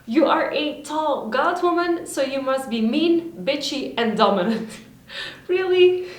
You are a tall goth woman, so you must be mean, bitchy, and dominant. Really?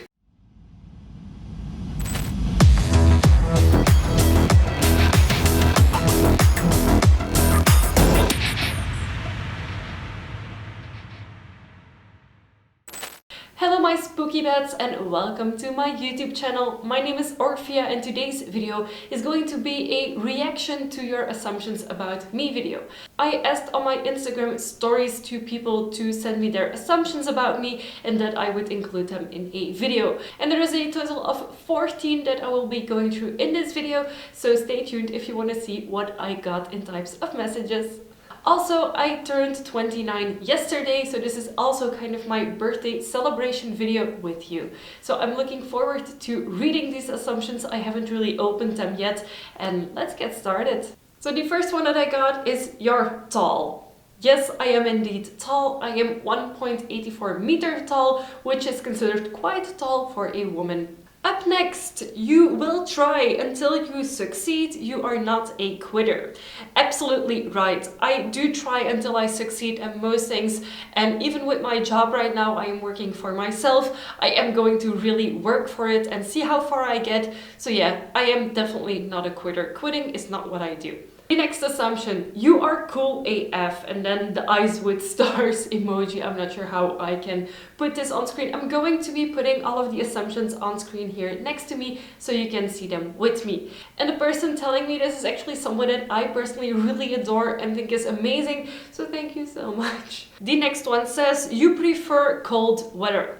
Hello my spooky pets and welcome to my YouTube channel. My name is Orphea and today's video is going to be a reaction to your assumptions about me video. I asked on my Instagram stories to people to send me their assumptions about me and that I would include them in a video. And there is a total of 14 that I will be going through in this video, so stay tuned if you want to see what I got in types of messages. Also, I turned 29 yesterday, so this is also kind of my birthday celebration video with you. So I'm looking forward to reading these assumptions. I haven't really opened them yet, and let's get started. So the first one that I got is you're tall. Yes, I am indeed tall. I am 1.84 meters tall, which is considered quite tall for a woman. Up next, you will try until you succeed. You are not a quitter. Absolutely right. I do try until I succeed at most things, and even with my job right now, I am working for myself. I am going to really work for it and see how far I get. So yeah, I am definitely not a quitter. Quitting is not what I do. The next assumption, you are cool AF, and then the eyes with stars emoji. I'm not sure how I can put this on screen. I'm going to be putting all of the assumptions on screen here next to me so you can see them with me. And the person telling me this is actually someone that I personally really adore and think is amazing, so thank you so much. The next one says, you prefer cold weather.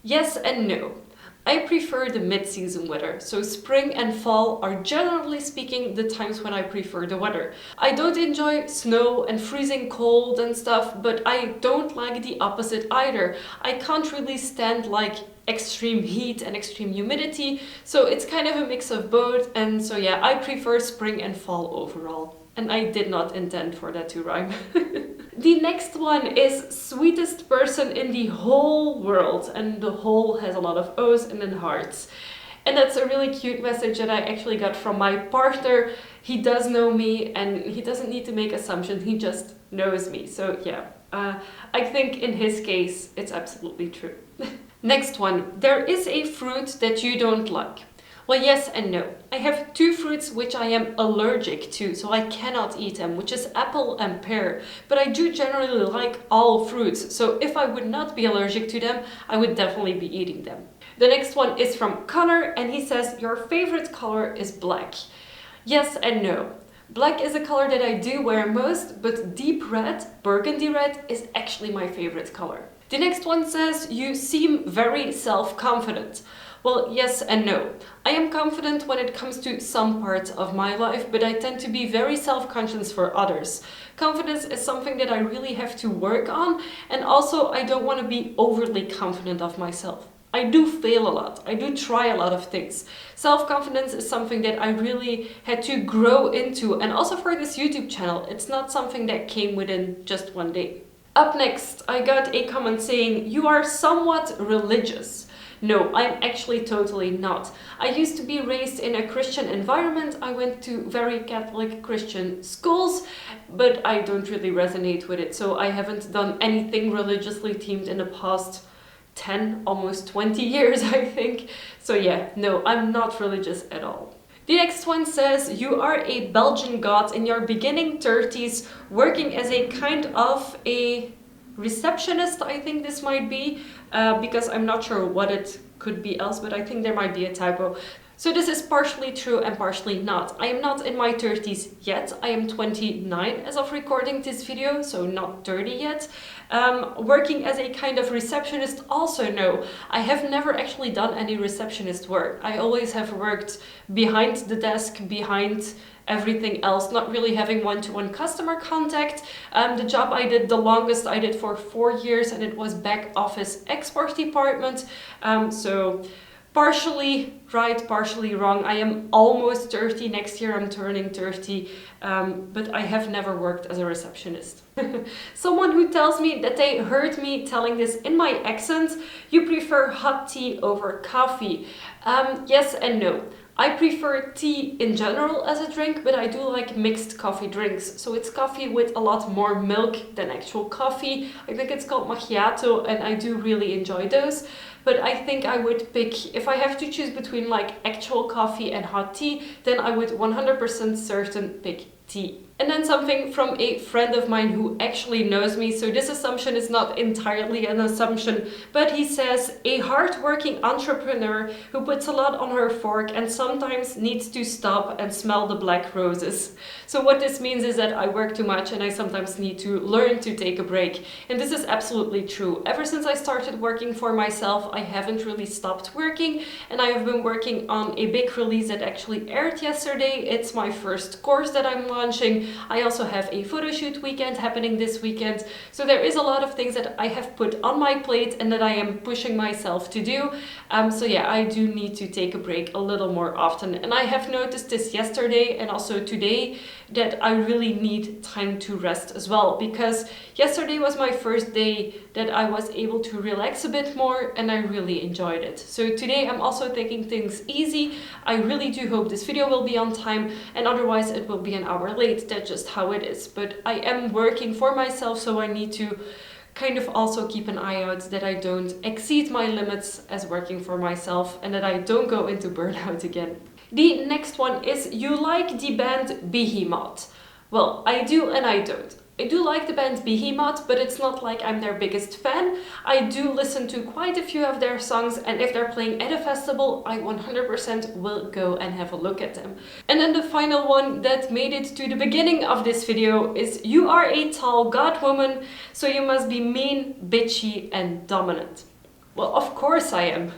Yes and no. I prefer the mid-season weather, so spring and fall are generally speaking the times when I prefer the weather. I don't enjoy snow and freezing cold and stuff, but I don't like the opposite either. I can't really stand like extreme heat and extreme humidity, so it's kind of a mix of both, and so yeah, I prefer spring and fall overall. And I did not intend for that to rhyme. The next one is sweetest person in the whole world, and the whole has a lot of O's and then hearts. And that's a really cute message that I actually got from my partner. He does know me and he doesn't need to make assumptions, he just knows me. So yeah, I think in his case it's absolutely true. Next one, there is a fruit that you don't like. Well, yes and no. I have two fruits which I am allergic to, so I cannot eat them, which is apple and pear. But I do generally like all fruits, so if I would not be allergic to them, I would definitely be eating them. The next one is from Connor, and he says, your favorite color is black. Yes and no. Black is a color that I do wear most, but deep red, burgundy red, is actually my favorite color. The next one says, you seem very self-confident. Well, yes and no. I am confident when it comes to some parts of my life, but I tend to be very self-conscious for others. Confidence is something that I really have to work on, and also I don't want to be overly confident of myself. I do fail a lot. I do try a lot of things. Self-confidence is something that I really had to grow into, and also for this YouTube channel, it's not something that came within just one day. Up next, I got a comment saying, you are somewhat religious. No, I'm actually totally not. I used to be raised in a Christian environment. I went to very Catholic Christian schools, but I don't really resonate with it. So I haven't done anything religiously themed in the past 10, almost 20 years, I think. So yeah, no, I'm not religious at all. The next one says, you are a Belgian goth in your beginning 30s, working as a kind of a receptionist, I think this might be, because I'm not sure what it could be else, but I think there might be a typo. So this is partially true and partially not. I am not in my 30s yet. I am 29 as of recording this video, so not 30 yet. Working as a kind of receptionist, also no. I have never actually done any receptionist work. I always have worked behind the desk, behind everything else, not really having one-to-one customer contact. The job I did the longest I did for 4 years, and it was back office export department. So partially right, partially wrong. I am almost 30. Next year I'm turning 30, but I have never worked as a receptionist. Someone who tells me that they heard me telling this in my accent, you prefer hot tea over coffee. Yes and no. I prefer tea in general as a drink, but I do like mixed coffee drinks. So it's coffee with a lot more milk than actual coffee. I think it's called macchiato, and I do really enjoy those. But I think I would pick, if I have to choose between like actual coffee and hot tea, then I would 100% certain pick tea. And then something from a friend of mine who actually knows me, so this assumption is not entirely an assumption, but he says, a hard-working entrepreneur who puts a lot on her fork and sometimes needs to stop and smell the black roses. So what this means is that I work too much and I sometimes need to learn to take a break. And this is absolutely true. Ever since I started working for myself, I haven't really stopped working, and I have been working on a big release that actually aired yesterday. It's my first course that I'm launching. I also have a photo shoot weekend happening this weekend. So there is a lot of things that I have put on my plate and that I am pushing myself to do. So yeah, I do need to take a break a little more often. And I have noticed this yesterday and also today that I really need time to rest as well, because yesterday was my first day that I was able to relax a bit more and I really enjoyed it. So today I'm also taking things easy. I really do hope this video will be on time, and otherwise it will be an hour late. That's just how it is. But I am working for myself, so I need to kind of also keep an eye out that I don't exceed my limits as working for myself and that I don't go into burnout again. The next one is, you like the band Behemoth. Well, I do and I don't. I do like the band Behemoth, but it's not like I'm their biggest fan. I do listen to quite a few of their songs, and if they're playing at a festival, I 100% will go and have a look at them. And then the final one that made it to the beginning of this video is, you are a tall god woman, so you must be mean, bitchy, and dominant. Well, of course I am.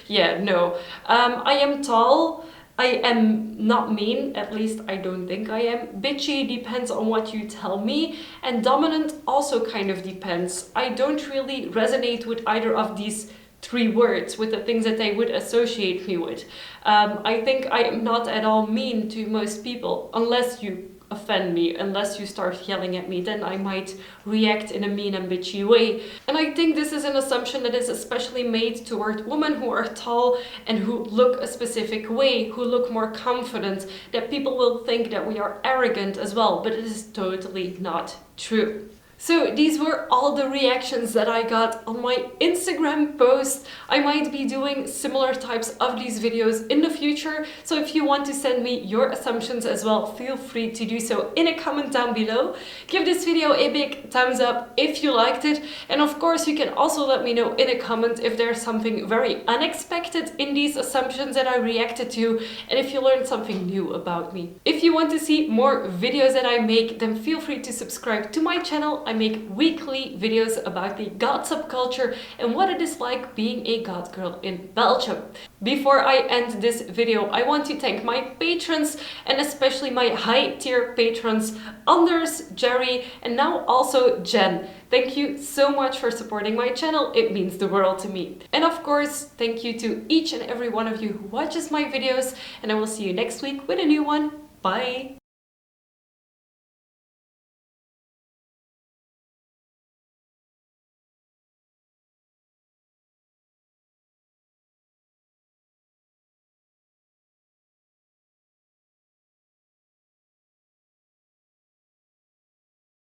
Yeah, no. I am tall. I am not mean, at least I don't think I am. Bitchy depends on what you tell me, and dominant also kind of depends. I don't really resonate with either of these three words, with the things that they would associate me with. I think I am not at all mean to most people, unless you offend me, unless you start yelling at me, then I might react in a mean and bitchy way. And I think this is an assumption that is especially made toward women who are tall and who look a specific way, who look more confident, that people will think that we are arrogant as well, but it is totally not true. So these were all the reactions that I got on my Instagram post. I might be doing similar types of these videos in the future, so if you want to send me your assumptions as well, feel free to do so in a comment down below. Give this video a big thumbs up if you liked it, and of course you can also let me know in a comment if there's something very unexpected in these assumptions that I reacted to, and if you learned something new about me. If you want to see more videos that I make, then feel free to subscribe to my channel. I make weekly videos about the goth subculture and what it is like being a goth girl in Belgium. Before I end this video, I want to thank my patrons, and especially my high tier patrons, Anders, Jerry, and now also Jen. Thank you so much for supporting my channel, it means the world to me. And of course, thank you to each and every one of you who watches my videos, and I will see you next week with a new one. Bye!